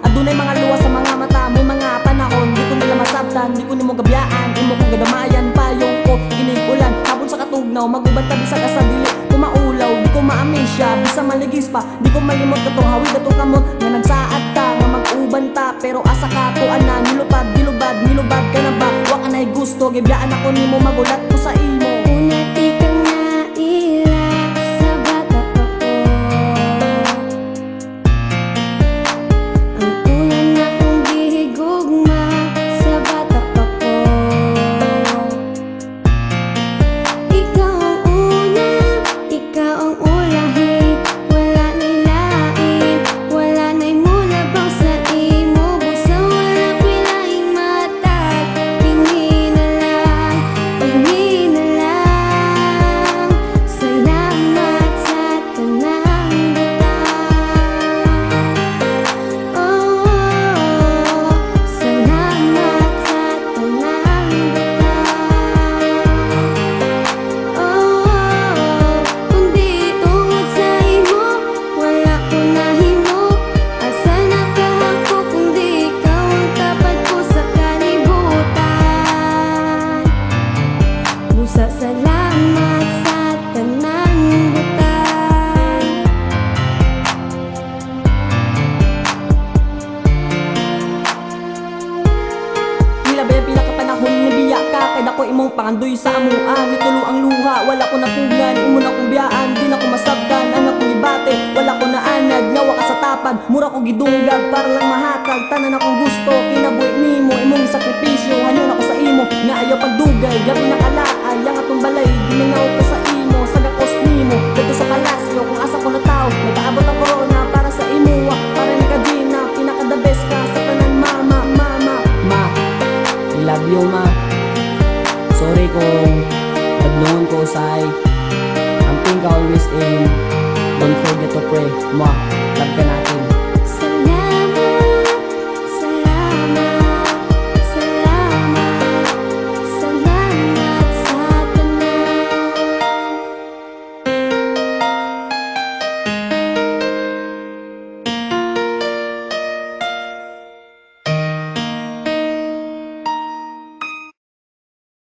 Adunay mga luwas sa mga mata mo, mga panahon di ko nila masabtan, di ko nimo gabyaan, imo ko gadamayan, payong ko inig ulan, hapon sa katugnaw, maguban ta bisag asa dili ko maulaw, di ko maamisya, bisa maligis pa, di ko malimot katong hawid atong kamot, nga nagsaad ta, nga mag-uban ta, pero asa ka to ana, nilupad, nilubad ka na ba, wa ka na'y gusto, gibyaan ako nimo, magulat ko sa imo. Una di ka nga ila sa bata pa ko. Ang una na kong gihigugma sa bata pa ko. Ikaw ang una, ikaw ang ulahi. Wala na'y lain, wala na'y mulabaw sa imo. Busa wala ko'y laing matag. Tingin na lang, tingin na lang. Salamat sa tanang butang. Oh, salamat sa tanang butang. Oh, kundi tungod sa imo, wala ko nahimo. Asa nakahako kung di ikaw ang tapat ko sa kalibutan. Busa salamat sa tanang butang. Nila ba yung pinakapanahon ni biya ka, kay dako imong pangandoy sa amuan, nitulo ang luha, wala ko napugan, imo na kong biyaan, di na ko masabtan, ang akong ibate, wala ko naanad, nyawa ka sa tapad, mura ko gidunggag, para lang mahatag, tanan akong gusto, kinabuhi nimo, imong sakripisyo, hanyon ako sa imo, nga ayaw pagdugay, gabi na kalaay, ang atong balay, giminaw ko sa imo, sa gakos nimo, dito sa palasyo, kung asa ko na tao, nagkaabot ang corona, para sa imo, para ni Kadina, pinaka-the best ka, sa tanan mama, ma, I love you ma. Sorry kung pagnoon ko say ang thing ka always in. Don't forget to pray. Ma, love ka na.